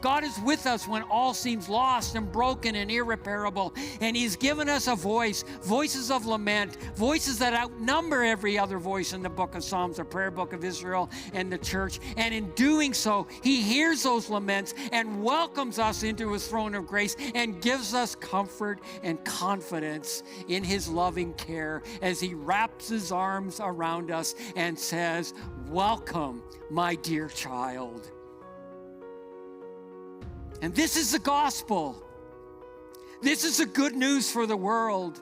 God is with us when all seems lost and broken and irreparable. And he's given us a voice, voices of lament, voices that outnumber every other voice in the book of Psalms, the prayer book of Israel and the church. And in doing so, he hears those laments and welcomes us into his throne of grace and gives us comfort and confidence in his loving care as he wraps his arms around us and says, welcome, my dear child. And this is the gospel. This is the good news for the world.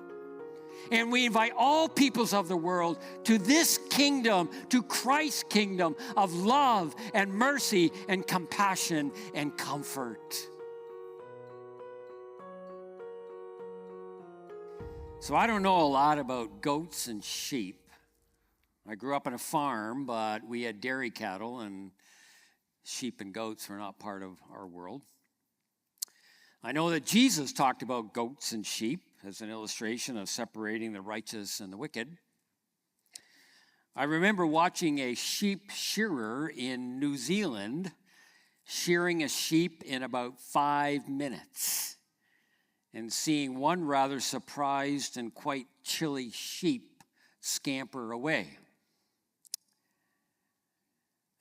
And we invite all peoples of the world to this kingdom, to Christ's kingdom of love and mercy and compassion and comfort. So I don't know a lot about goats and sheep. I grew up on a farm, but we had dairy cattle, and sheep and goats were not part of our world. I know that Jesus talked about goats and sheep as an illustration of separating the righteous and the wicked. I remember watching a sheep shearer in New Zealand shearing a sheep in about 5 minutes and seeing one rather surprised and quite chilly sheep scamper away.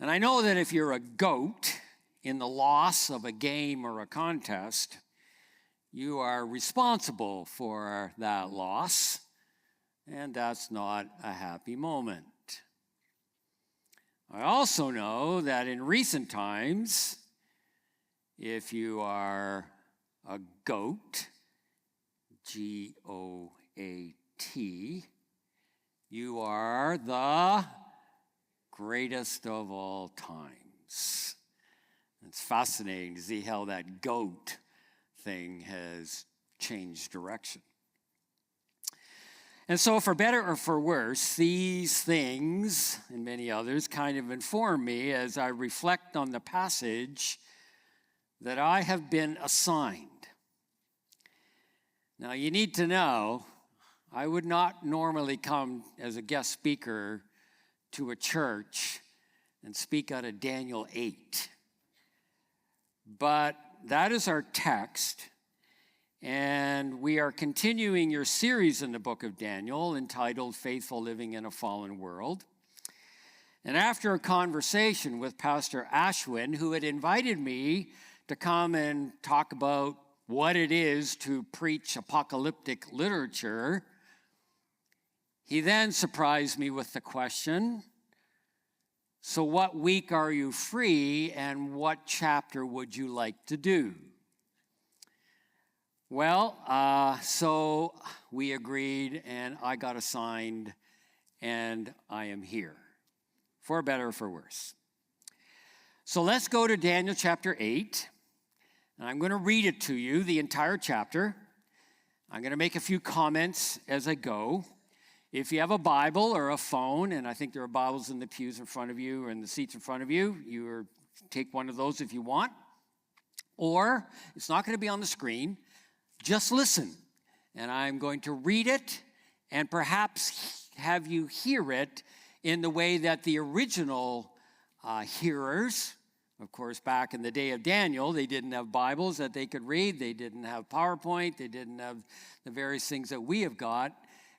And I know that if you're a goat in the loss of a game or a contest, you are responsible for that loss, and that's not a happy moment. I also know that in recent times, if you are a goat, G-O-A-T, you are the greatest of all times. It's fascinating to see how that goat thing has changed direction. And so for better or for worse, these things and many others kind of inform me as I reflect on the passage that I have been assigned. Now you need to know, I would not normally come as a guest speaker to a church and speak out of Daniel 8. But that is our text, and we are continuing your series in the book of Daniel entitled Faithful Living in a Fallen World. And after a conversation with Pastor Ashwin, who had invited me to come and talk about what it is to preach apocalyptic literature, he then surprised me with the question, so what week are you free and what chapter would you like to do? Well, so we agreed and I got assigned and I am here, for better or for worse. So let's go to Daniel chapter 8, and I'm going to read it to you, the entire chapter. I'm going to make a few comments as I go. If you have a Bible or a phone, and I think there are Bibles in the pews in front of you or in the seats in front of you, take one of those if you want. Or, it's not going to be on the screen, just listen. And I'm going to read it and perhaps have you hear it in the way that the original hearers, of course, back in the day of Daniel, they didn't have Bibles that they could read. They didn't have PowerPoint. They didn't have the various things that we have got.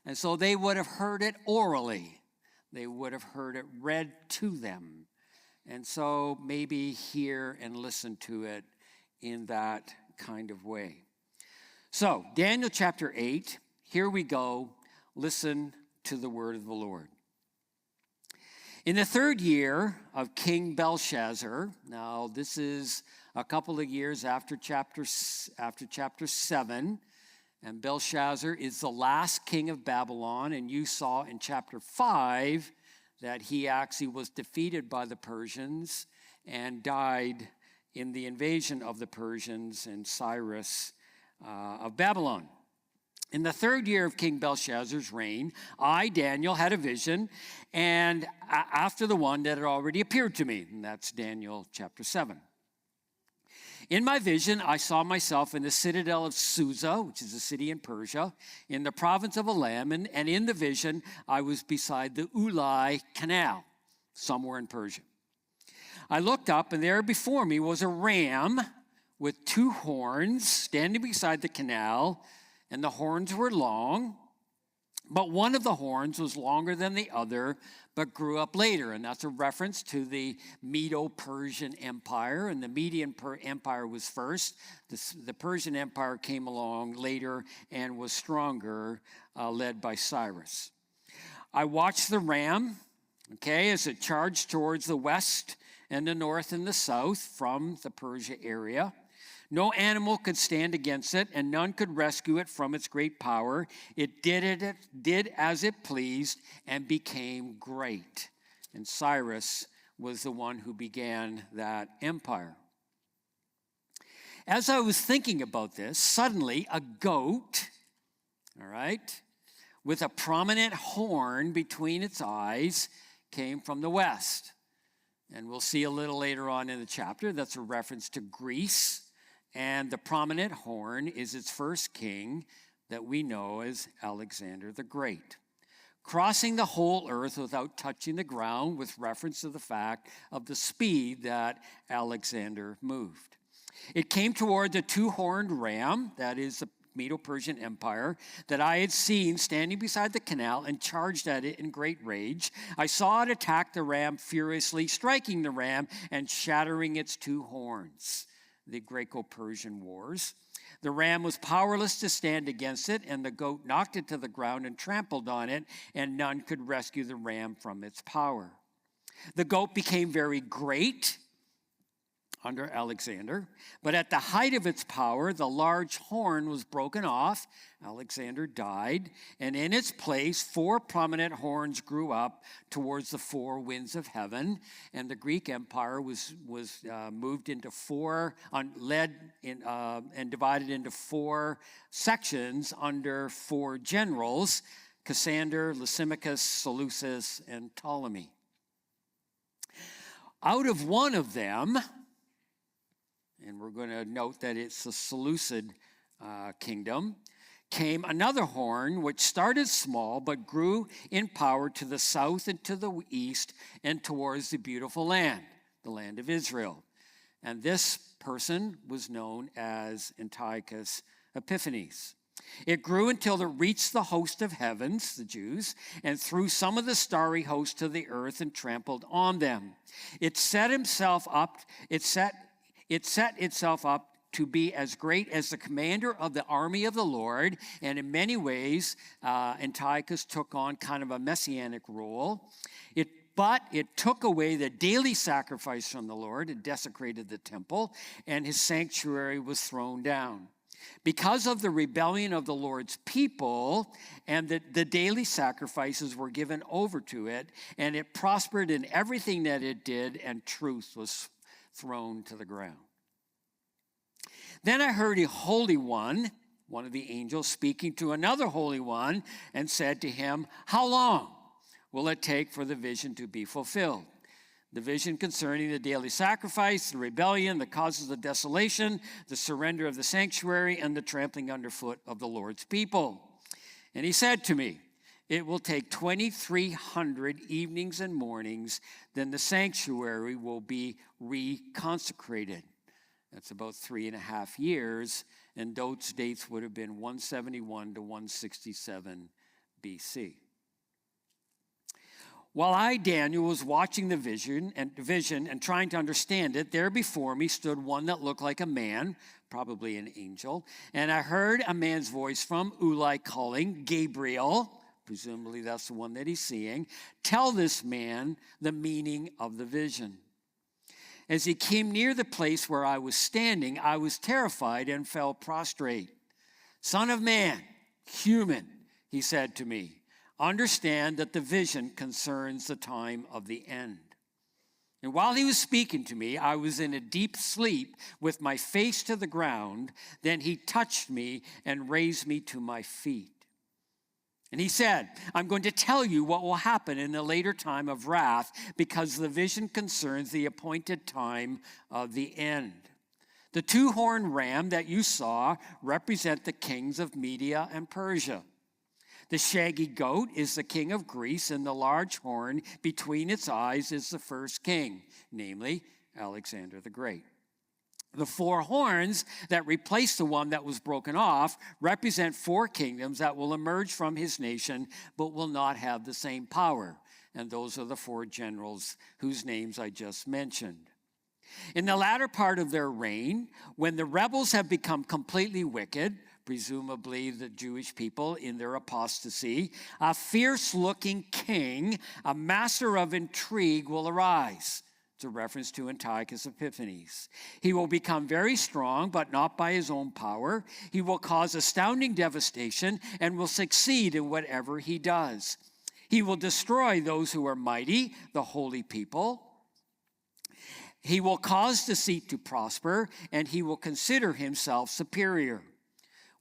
And so they would have heard it orally. They would have heard it read to them. And so maybe hear and listen to it in that kind of way. So, Daniel chapter 8, here we go. Listen to the word of the Lord. In the 3rd year of King Belshazzar, now this is a couple of years after chapter 7, and Belshazzar is the last king of Babylon, and you saw in chapter 5 that he actually was defeated by the Persians and died in the invasion of the Persians and Cyrus of Babylon. In the 3rd year of King Belshazzar's reign, I, Daniel, had a vision, and after the one that had already appeared to me, and that's Daniel chapter 7. In my vision, I saw myself in the citadel of Susa, which is a city in Persia, in the province of Elam, and in the vision, I was beside the Ulai Canal, somewhere in Persia. I looked up, and there before me was a ram with two horns standing beside the canal, and the horns were long, but one of the horns was longer than the other, but grew up later. And that's a reference to the Medo-Persian Empire, and the Median Empire was first. The Persian Empire came along later and was stronger, led by Cyrus. I watched the ram, as it charged towards the west and the north and the south from the Persia area. No animal could stand against it, and none could rescue it from its great power. It did as it pleased and became great. And Cyrus was the one who began that empire. As I was thinking about this, suddenly a goat, with a prominent horn between its eyes came from the west. And we'll see a little later on in the chapter, that's a reference to Greece. And the prominent horn is its first king that we know as Alexander the Great, crossing the whole earth without touching the ground, with reference to the fact of the speed that Alexander moved. It came toward the two-horned ram, that is the Medo-Persian Empire, that I had seen standing beside the canal, and charged at it in great rage. I saw it attack the ram furiously, striking the ram and shattering its two horns. The Greco-Persian Wars. The ram was powerless to stand against it, and the goat knocked it to the ground and trampled on it, and none could rescue the ram from its power. The goat became very great under Alexander, but at the height of its power, the large horn was broken off. Alexander died, and in its place, 4 prominent horns grew up towards the 4 winds of heaven, and the Greek Empire was moved into 4, and divided into 4 sections under 4 generals: Cassander, Lysimachus, Seleucus, and Ptolemy. Out of one of them, and we're going to note that it's the Seleucid kingdom, came another horn, which started small but grew in power to the south and to the east and towards the beautiful land, the land of Israel. And this person was known as Antiochus Epiphanes. It grew until it reached the host of heavens, the Jews, and threw some of the starry host to the earth and trampled on them. It set itself up to be as great as the commander of the army of the Lord, and in many ways, Antiochus took on kind of a messianic role. But it took away the daily sacrifice from the Lord. It desecrated the temple, and his sanctuary was thrown down. Because of the rebellion of the Lord's people, and the daily sacrifices were given over to it, and it prospered in everything that it did, and truth was thrown to the ground. Then I heard a holy one of the angels, speaking to another holy one, and said to him, "How long will it take for the vision to be fulfilled?" The vision concerning the daily sacrifice, the rebellion, the causes of desolation, the surrender of the sanctuary, and the trampling underfoot of the Lord's people. And he said to me, "It will take 2,300 evenings and mornings, then the sanctuary will be reconsecrated." That's about 3.5 years, and those dates would have been 171 to 167 BC. While I, Daniel, was watching the vision and trying to understand it, there before me stood one that looked like a man, probably an angel, and I heard a man's voice from Ulai calling, "Gabriel," presumably that's the one that he's seeing, "tell this man the meaning of the vision." As he came near the place where I was standing, I was terrified and fell prostrate. "Son of man, human," he said to me, "understand that the vision concerns the time of the end." And while he was speaking to me, I was in a deep sleep with my face to the ground. Then he touched me and raised me to my feet. And he said, "I'm going to tell you what will happen in the later time of wrath, because the vision concerns the appointed time of the end. The 2-horned ram that you saw represent the kings of Media and Persia. The shaggy goat is the king of Greece, and the large horn between its eyes is the first king, namely Alexander the Great. The 4 horns that replace the one that was broken off represent 4 kingdoms that will emerge from his nation, but will not have the same power. And those are the 4 generals whose names I just mentioned. In the latter part of their reign, when the rebels have become completely wicked, presumably the Jewish people in their apostasy, a fierce-looking king, a master of intrigue, will arise. It's a reference to Antiochus Epiphanes. He will become very strong, but not by his own power. He will cause astounding devastation and will succeed in whatever he does. He will destroy those who are mighty, the holy people. He will cause deceit to prosper, and he will consider himself superior.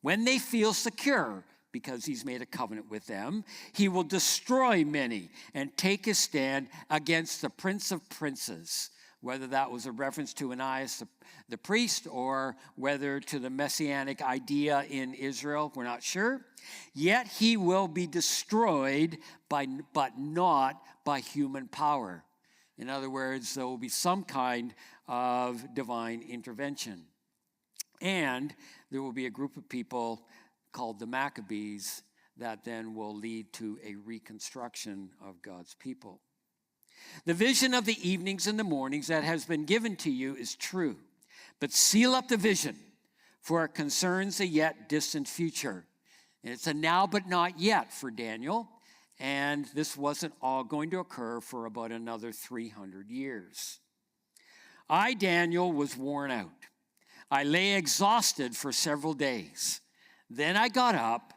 When they feel secure, because he's made a covenant with them, he will destroy many and take his stand against the Prince of Princes, whether that was a reference to Ananias the priest or whether to the messianic idea in Israel, we're not sure. Yet he will be destroyed but not by human power. In other words, there will be some kind of divine intervention. And there will be a group of people called the Maccabees that then will lead to a reconstruction of God's people. The vision of the evenings and the mornings that has been given to you is true, but seal up the vision, for it concerns a yet distant future. And it's a now but not yet for Daniel, and this wasn't all going to occur for about another 300 years. I, Daniel, was worn out. I lay exhausted for several days. Then I got up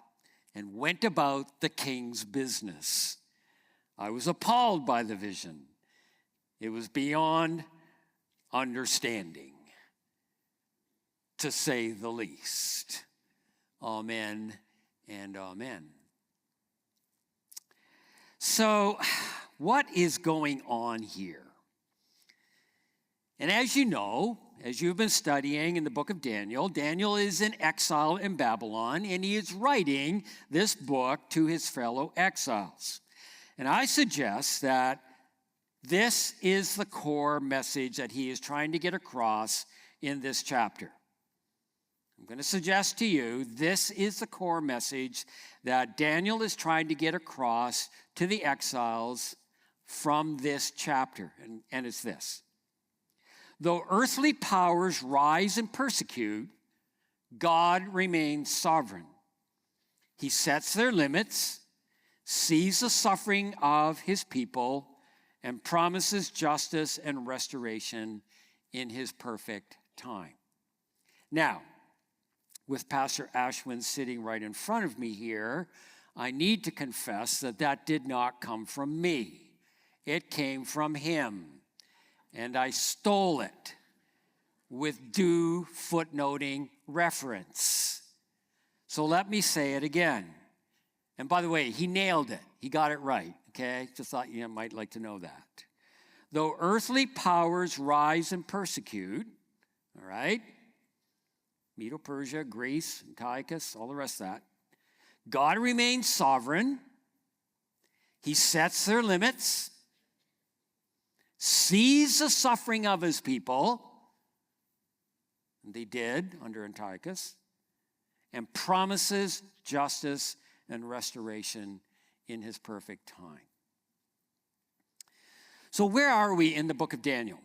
and went about the king's business. I was appalled by the vision. It was beyond understanding, to say the least. Amen and amen. So, what is going on here? And as you know, as you've been studying in the book of Daniel, Daniel is in exile in Babylon, and he is writing this book to his fellow exiles. And I suggest that this is the core message that he is trying to get across in this chapter. I'm going to suggest to you this is the core message that Daniel is trying to get across to the exiles from this chapter, and it's this. Though earthly powers rise and persecute, God remains sovereign. He sets their limits, sees the suffering of his people, and promises justice and restoration in his perfect time. Now, with Pastor Ashwin sitting right in front of me here, I need to confess that that did not come from me. It came from him. And I stole it with due footnoting reference. So let me say it again. And by the way, he nailed it. He got it right, okay? Just thought you might like to know that. Though earthly powers rise and persecute, all right? Medo-Persia, Greece, Antiochus, all the rest of that. God remains sovereign. He sets their limits, sees the suffering of his people, and they did under Antiochus, and promises justice and restoration in his perfect time. So where are we in the book of Daniel?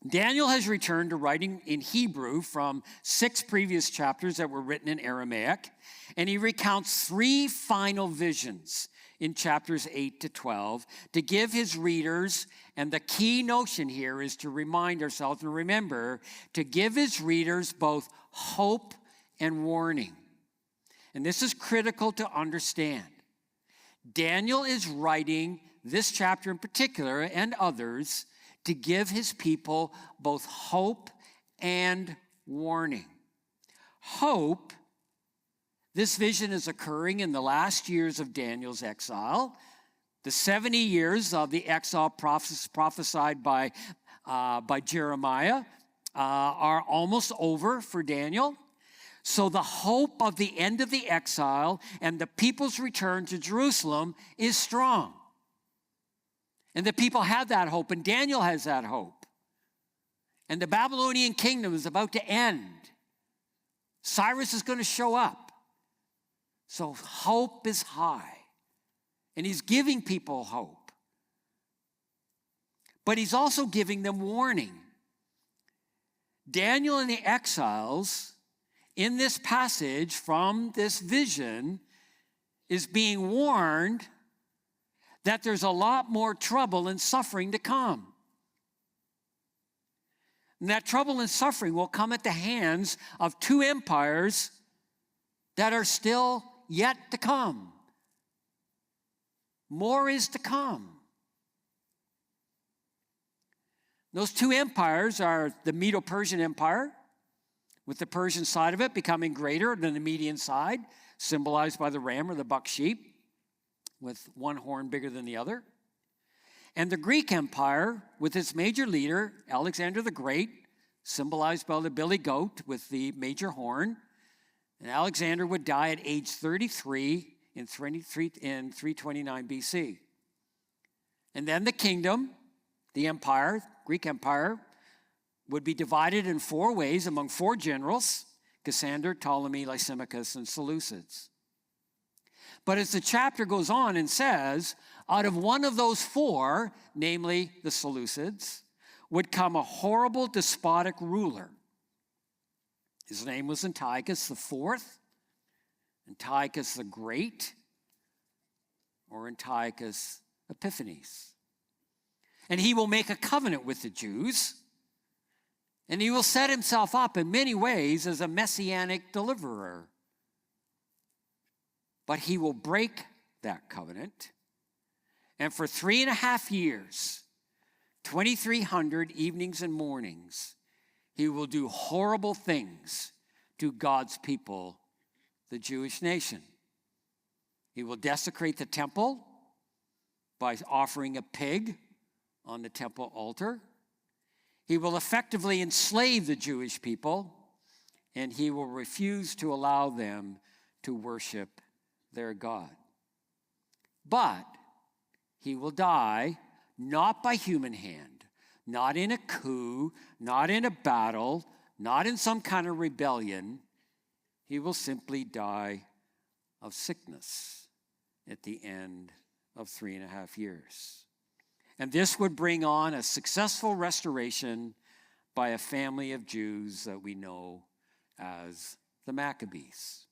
Daniel has returned to writing in Hebrew from 6 previous chapters that were written in Aramaic, and he recounts 3 final visions in chapters 8 to 12 to give his readers, and the key notion here is to remind ourselves and remember, to give his readers both hope and warning. And this is critical to understand. Daniel is writing this chapter in particular and others to give his people both hope and warning. Hope. This vision is occurring in the last years of Daniel's exile. The 70 years of the exile prophesied by Jeremiah are almost over for Daniel. So the hope of the end of the exile and the people's return to Jerusalem is strong. And the people have that hope, and Daniel has that hope. And the Babylonian kingdom is about to end. Cyrus is going to show up. So hope is high. And he's giving people hope. But he's also giving them warning. Daniel and the exiles in this passage from this vision is being warned that there's a lot more trouble and suffering to come. And that trouble and suffering will come at the hands of two empires that are still yet to come. More is to come. Those two empires are the Medo-Persian Empire, with the Persian side of it becoming greater than the Median side, symbolized by the ram or the buck sheep, with one horn bigger than the other. And the Greek Empire, with its major leader, Alexander the Great, symbolized by the billy goat with the major horn. And Alexander would die at age 33 in 329 BC. And then the kingdom, the empire, Greek Empire, would be divided in four ways among four generals: Cassander, Ptolemy, Lysimachus, and Seleucids. But as the chapter goes on and says, out of one of those four, namely the Seleucids, would come a horrible despotic ruler. His name was Antiochus IV, Antiochus the Great, or Antiochus Epiphanes. And he will make a covenant with the Jews, and he will set himself up in many ways as a messianic deliverer. But he will break that covenant, and for 3.5 years, 2,300 evenings and mornings, he will do horrible things to God's people, the Jewish nation. He will desecrate the temple by offering a pig on the temple altar. He will effectively enslave the Jewish people, and he will refuse to allow them to worship their God. But he will die not by human hand, not in a coup, not in a battle, not in some kind of rebellion. He will simply die of sickness at the end of 3.5 years. And this would bring on a successful restoration by a family of Jews that we know as the Maccabees.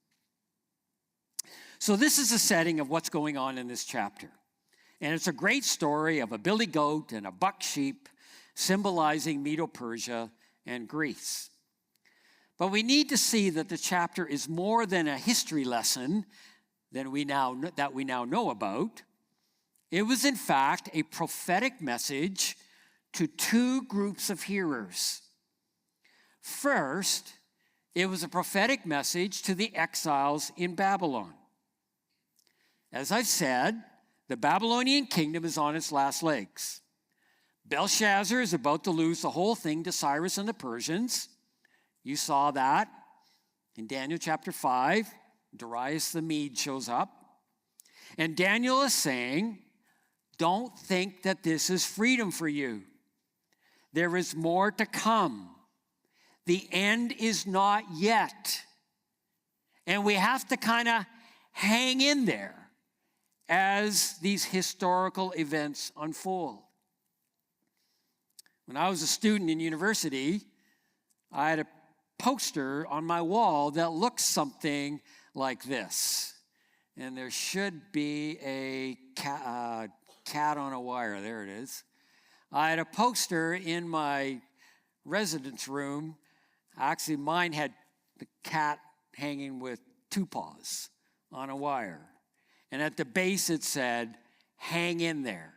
So this is the setting of what's going on in this chapter. And it's a great story of a billy goat and a buck sheep symbolizing Medo-Persia and Greece. But we need to see that the chapter is more than a history lesson that we now know about. It was, in fact, a prophetic message to two groups of hearers. First, it was a prophetic message to the exiles in Babylon. As I've said, the Babylonian kingdom is on its last legs. Belshazzar is about to lose the whole thing to Cyrus and the Persians. You saw that in Daniel chapter 5. Darius the Mede shows up. And Daniel is saying, don't think that this is freedom for you. There is more to come. The end is not yet. And we have to kind of hang in there as these historical events unfold. When I was a student in university, I had a poster on my wall that looked something like this. And there should be a cat on a wire. There it is. I had a poster in my residence room. Actually, mine had the cat hanging with two paws on a wire. And at the base it said, hang in there.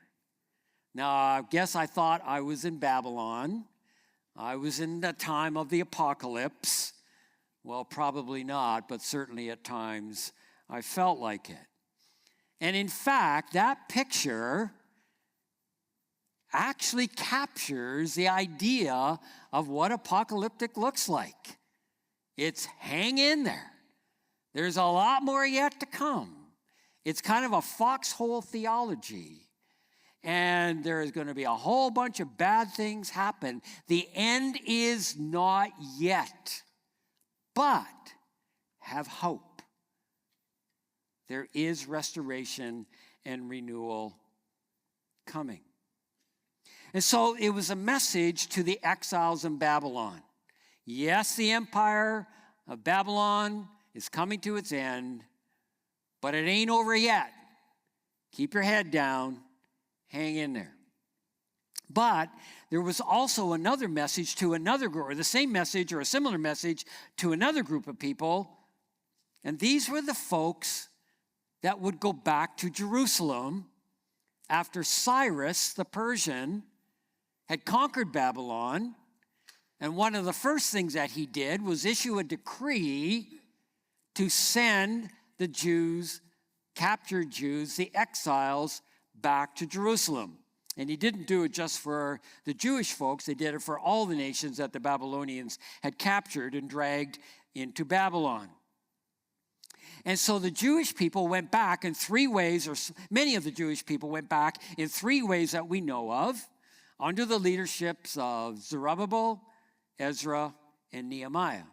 Now, I guess I thought I was in Babylon. I was in the time of the apocalypse. Well, probably not, but certainly at times I felt like it. And in fact, that picture actually captures the idea of what apocalyptic looks like. It's hang in there. There's a lot more yet to come. It's kind of a foxhole theology. and there is going to be a whole bunch of bad things happen. The end is not yet, but have hope. There is restoration and renewal coming. And so it was a message to the exiles in Babylon. Yes, the empire of Babylon is coming to its end, but it ain't over yet. Keep your head down, hang in there. But there was also another message to another group, or the same message or a similar message to another group of people. And these were the folks that would go back to Jerusalem after Cyrus the Persian had conquered Babylon. And one of the first things that he did was issue a decree to send the Jews, captured Jews, the exiles, back to Jerusalem. And he didn't do it just for the Jewish folks. They did it for all the nations that the Babylonians had captured and dragged into Babylon. And so the Jewish people went back in three ways, or many of the Jewish people went back in three ways that we know of, under the leaderships of Zerubbabel, Ezra, and Nehemiah.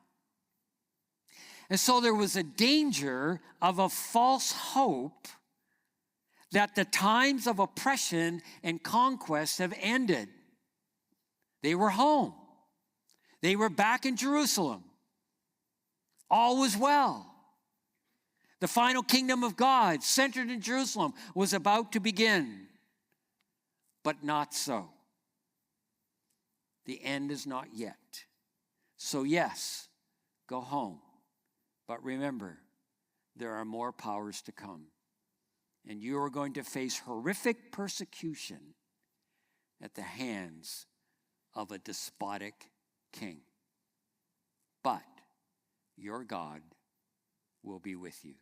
And so there was a danger of a false hope that the times of oppression and conquest have ended. They were home. They were back in Jerusalem. All was well. The final kingdom of God, centered in Jerusalem, was about to begin. But not so. The end is not yet. So yes, go home. But remember, there are more powers to come. And you are going to face horrific persecution at the hands of a despotic king. But your God will be with you.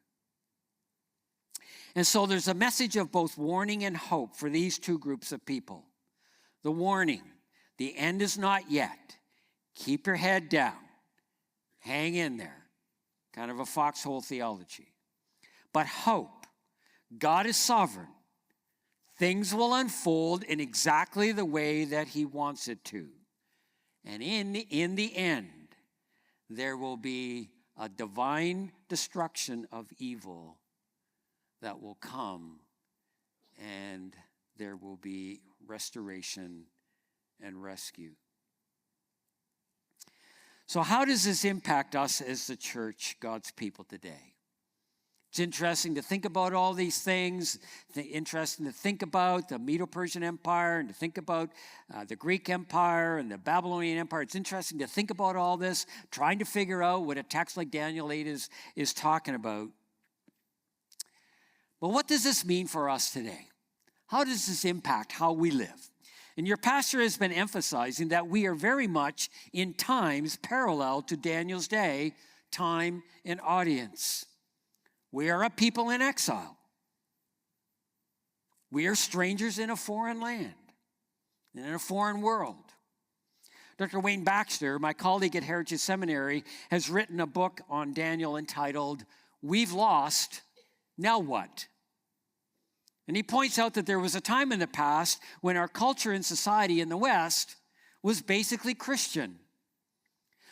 And so there's a message of both warning and hope for these two groups of people. The warning, the end is not yet. Keep your head down. Hang in there. Kind of a foxhole theology. But hope, God is sovereign. Things will unfold in exactly the way that he wants it to. And in the end, there will be a divine destruction of evil that will come, and there will be restoration and rescue. So how does this impact us as the church, God's people today? It's interesting to think about all these things. Interesting to think about the Medo-Persian Empire and to think about the Greek Empire and the Babylonian Empire. It's interesting to think about all this, trying to figure out what a text like Daniel 8 is talking about. But what does this mean for us today? How does this impact how we live? And your pastor has been emphasizing that we are very much in times parallel to Daniel's day, time and audience. We are a people in exile. We are strangers in a foreign land and in a foreign world. Dr. Wayne Baxter, my colleague at Heritage Seminary, has written a book on Daniel entitled, "We've Lost, Now What?" And he points out that there was a time in the past when our culture and society in the West was basically Christian.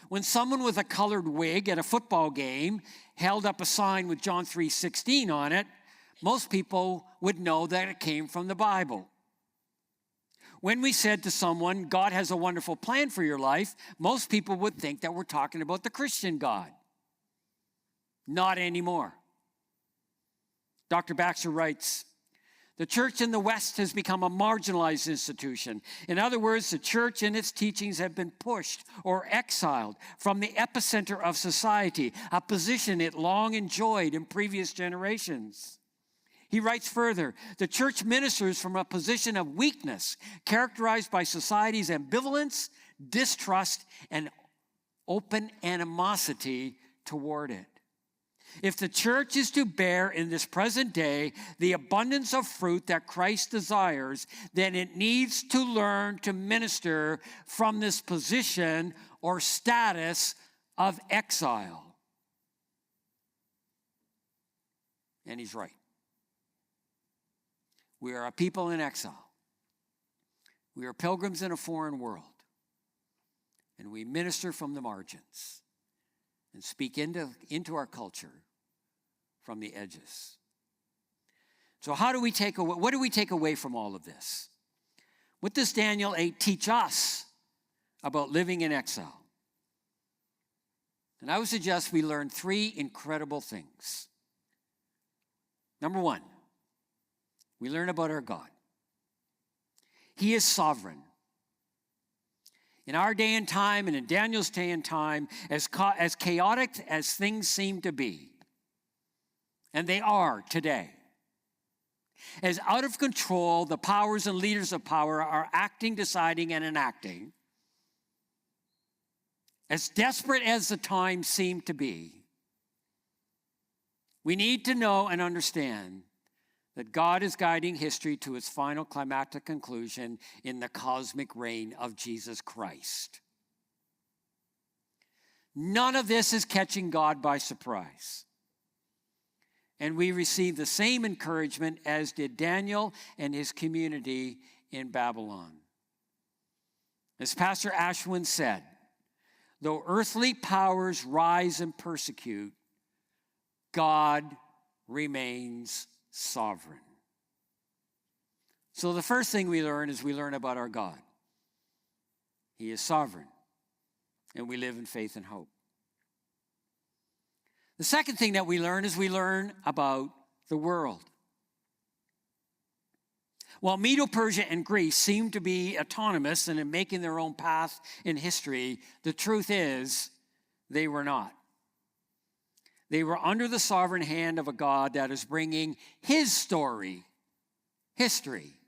When someone with a colored wig at a football game held up a sign with John 3:16 on it, most people would know that it came from the Bible. When we said to someone, God has a wonderful plan for your life, most people would think that we're talking about the Christian God. Not anymore. Dr. Baxter writes, the church in the West has become a marginalized institution. In other words, the church and its teachings have been pushed or exiled from the epicenter of society, a position it long enjoyed in previous generations. He writes further, the church ministers from a position of weakness, characterized by society's ambivalence, distrust, and open animosity toward it. If the church is to bear in this present day the abundance of fruit that Christ desires, then it needs to learn to minister from this position or status of exile. And he's right. We are a people in exile. We are pilgrims in a foreign world, and we minister from the margins and speak into our culture from the edges. So what do we take away from all of this? What does Daniel 8 teach us about living in exile? And I would suggest we learn three incredible things. Number one, we learn about our God. He is sovereign. In our day and time, and in Daniel's day and time, as chaotic as things seem to be, and they are today, as out of control the powers and leaders of power are acting, deciding, and enacting, as desperate as the times seem to be, we need to know and understand that God is guiding history to its final climactic conclusion in the cosmic reign of Jesus Christ. None of this is catching God by surprise. And we receive the same encouragement as did Daniel and his community in Babylon. As Pastor Ashwin said, though earthly powers rise and persecute, God remains sovereign. So the first thing we learn is we learn about our God. He is sovereign, and we live in faith and hope. The second thing that we learn is we learn about the world. While Medo-Persia and Greece seem to be autonomous and in making their own path in history, the truth is they were not. They were under the sovereign hand of a God that is bringing his story, history,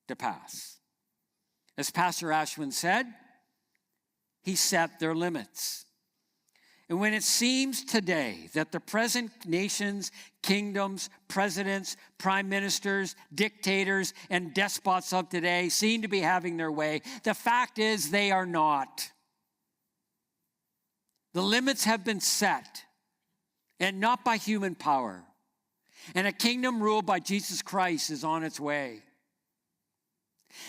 to pass. As Pastor Ashwin said, he set their limits. And when it seems today that the present nations, kingdoms, presidents, prime ministers, dictators, and despots of today seem to be having their way, the fact is they are not. The limits have been set, and not by human power. And a kingdom ruled by Jesus Christ is on its way.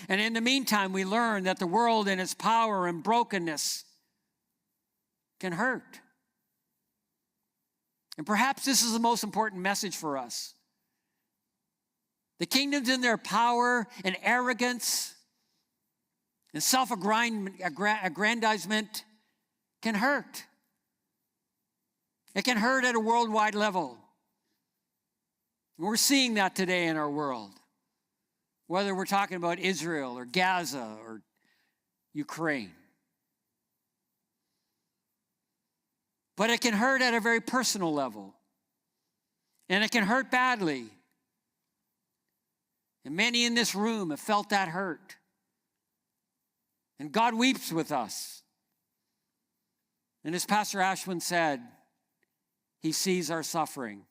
And in the meantime, we learn that the world in its power and brokenness can hurt. And perhaps this is the most important message for us. The kingdoms in their power and arrogance and self-aggrandizement can hurt. It can hurt at a worldwide level. We're seeing that today in our world. Whether we're talking about Israel or Gaza or Ukraine. But it can hurt at a very personal level. And it can hurt badly. And many in this room have felt that hurt. And God weeps with us. And as Pastor Ashwin said, he sees our suffering.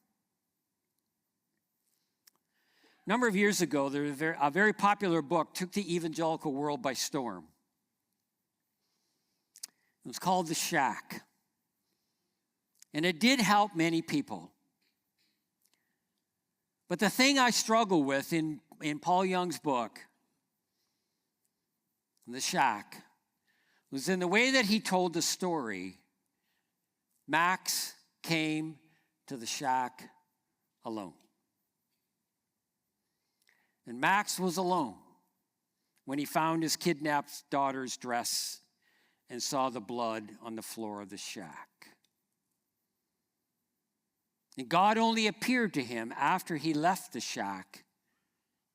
A number of years ago, there was a very popular book took the evangelical world by storm. It was called The Shack. And it did help many people. But the thing I struggle with in Paul Young's book, The Shack, was in the way that he told the story. Max came to the shack alone. And Max was alone when he found his kidnapped daughter's dress and saw the blood on the floor of the shack. And God only appeared to him after he left the shack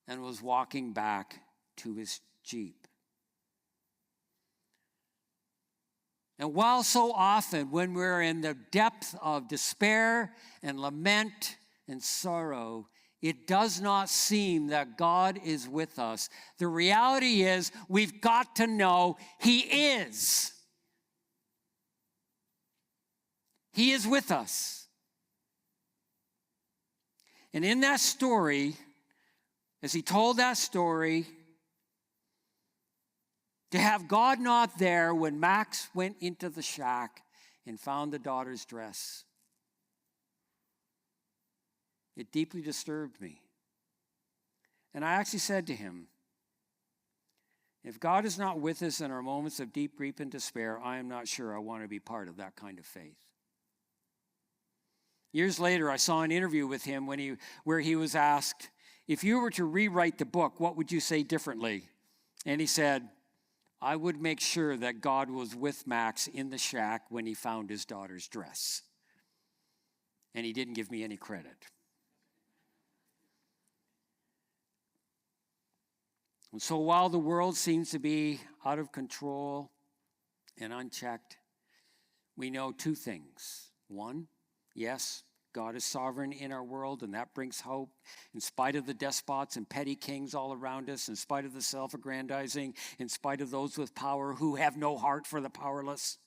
and was walking back to his Jeep. And while so often when we're in the depth of despair and lament and sorrow, it does not seem that God is with us. The reality is we've got to know he is. He is with us. And in that story, as he told that story, to have God not there when Max went into the shack and found the daughter's dress, it deeply disturbed me. And I actually said to him, If God is not with us in our moments of deep grief and despair, I am not sure I want to be part of that kind of faith. Years later, I saw an interview with him where he was asked, if you were to rewrite the book, what would you say differently? And he said, I would make sure that God was with Max in the shack when he found his daughter's dress. And he didn't give me any credit. And so while the world seems to be out of control and unchecked, we know two things. One, yes, God is sovereign in our world, and that brings hope. In spite of the despots and petty kings all around us, in spite of the self-aggrandizing, in spite of those with power who have no heart for the powerless,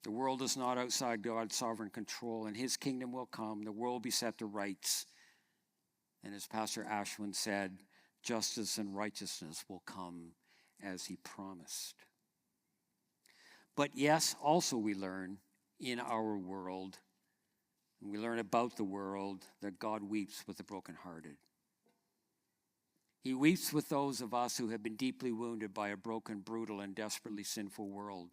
the world is not outside God's sovereign control, and his kingdom will come. The world will be set to rights. And as Pastor Ashwin said, justice and righteousness will come as he promised. But yes, also we learn in our world, and we learn about the world, that God weeps with the brokenhearted. He weeps with those of us who have been deeply wounded by a broken, brutal, and desperately sinful world.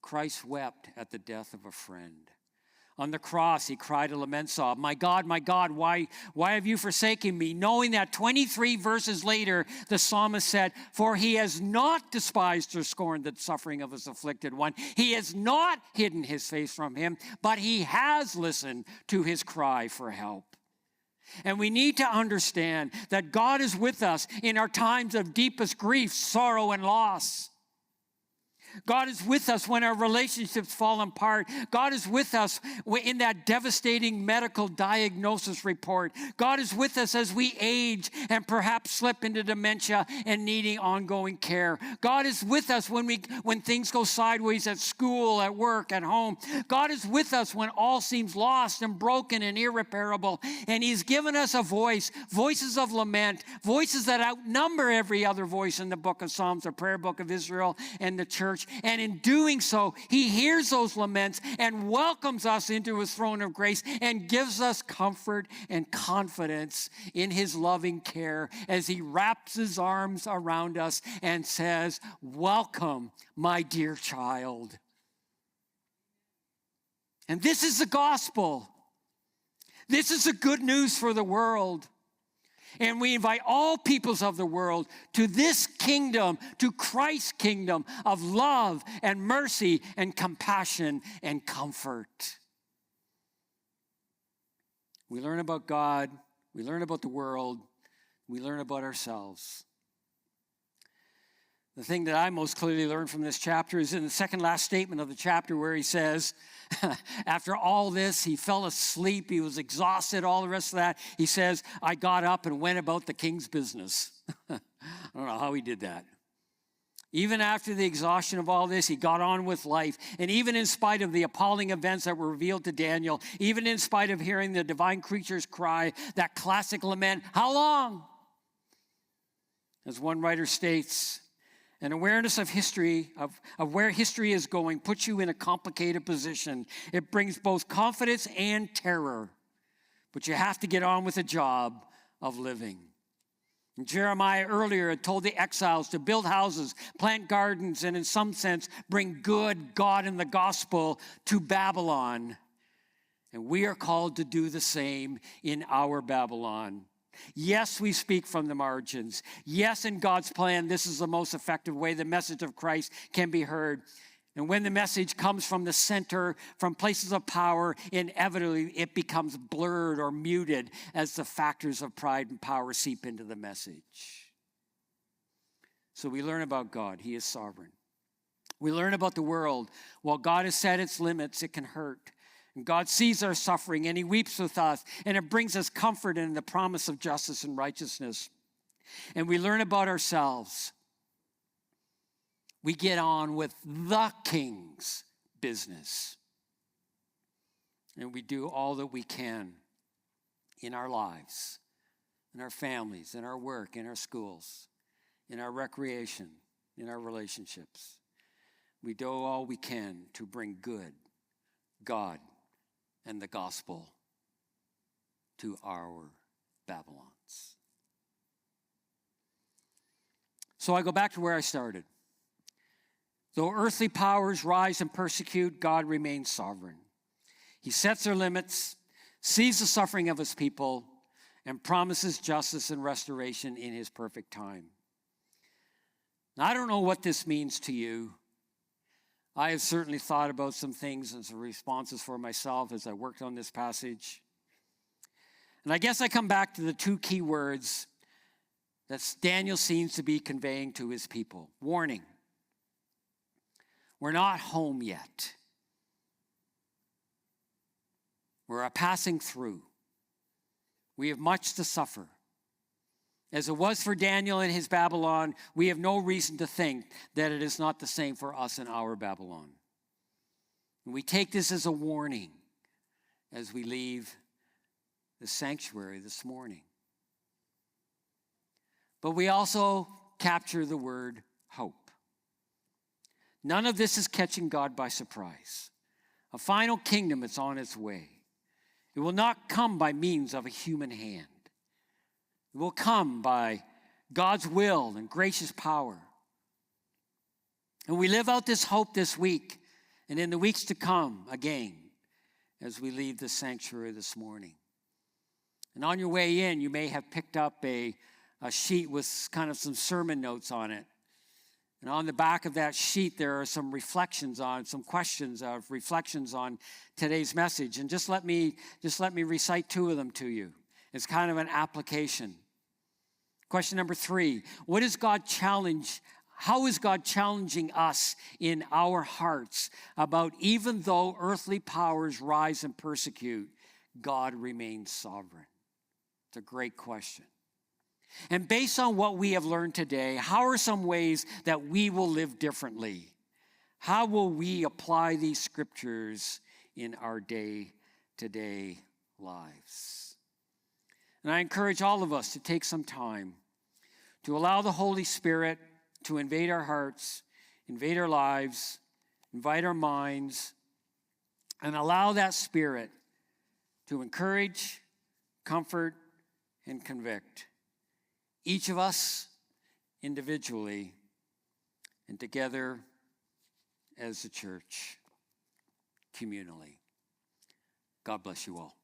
Christ wept at the death of a friend. On the cross, he cried a lament psalm, my God, why have you forsaken me? Knowing that 23 verses later, the psalmist said, for he has not despised or scorned the suffering of his afflicted one. He has not hidden his face from him, but he has listened to his cry for help. And we need to understand that God is with us in our times of deepest grief, sorrow, and loss. God is with us when our relationships fall apart. God is with us in that devastating medical diagnosis report. God is with us as we age and perhaps slip into dementia and needing ongoing care. God is with us when things go sideways at school, at work, at home. God is with us when all seems lost and broken and irreparable. And he's given us a voice, voices of lament, voices that outnumber every other voice in the book of Psalms, the prayer book of Israel, and the church. And in doing so, he hears those laments and welcomes us into his throne of grace and gives us comfort and confidence in his loving care as he wraps his arms around us and says, welcome, my dear child. And this is the gospel. This is the good news for the world. And we invite all peoples of the world to this kingdom, to Christ's kingdom of love and mercy and compassion and comfort. We learn about God, we learn about the world, we learn about ourselves. The thing that I most clearly learned from this chapter is in the second last statement of the chapter where he says, after all this, he fell asleep, he was exhausted, all the rest of that. He says, I got up and went about the king's business. I don't know how he did that. Even after the exhaustion of all this, he got on with life. And even in spite of the appalling events that were revealed to Daniel, even in spite of hearing the divine creatures cry, that classic lament, how long? As one writer states, an awareness of history, of where history is going, puts you in a complicated position. It brings both confidence and terror. But you have to get on with the job of living. And Jeremiah earlier had told the exiles to build houses, plant gardens, and in some sense, bring good God and the gospel to Babylon. And we are called to do the same in our Babylon. Yes, we speak from the margins. Yes, in God's plan, this is the most effective way the message of Christ can be heard. And when the message comes from the center, from places of power, inevitably it becomes blurred or muted as the factors of pride and power seep into the message. So we learn about God. He is sovereign. We learn about the world. While God has set its limits, it can hurt. And God sees our suffering and he weeps with us, and it brings us comfort in the promise of justice and righteousness. And we learn about ourselves. We get on with the king's business. And we do all that we can in our lives, in our families, in our work, in our schools, in our recreation, in our relationships. We do all we can to bring good, God, and the gospel to our Babylons. So I go back to where I started. Though earthly powers rise and persecute, God remains sovereign. He sets their limits, sees the suffering of his people, and promises justice and restoration in his perfect time. Now, I don't know what this means to you. I have certainly thought about some things and some responses for myself as I worked on this passage. And I guess I come back to the two key words that Daniel seems to be conveying to his people. Warning. We're not home yet. We're passing through. We have much to suffer. As it was for Daniel in his Babylon, we have no reason to think that it is not the same for us in our Babylon. And we take this as a warning as we leave the sanctuary this morning. But we also capture the word hope. None of this is catching God by surprise. A final kingdom is on its way. It will not come by means of a human hand. It will come by God's will and gracious power. And we live out this hope this week and in the weeks to come again as we leave the sanctuary this morning. And on your way in, you may have picked up a sheet with kind of some sermon notes on it. And on the back of that sheet, there are some reflections on, some questions of reflections on today's message. And just let me recite two of them to you. It's kind of an application. Question number 3, how is God challenging us in our hearts about even though earthly powers rise and persecute, God remains sovereign? It's a great question. And based on what we have learned today, how are some ways that we will live differently? How will we apply these scriptures in our day-to-day lives? And I encourage all of us to take some time to allow the Holy Spirit to invade our hearts, invade our lives, invite our minds, and allow that Spirit to encourage, comfort, and convict each of us individually and together as a church, communally. God bless you all.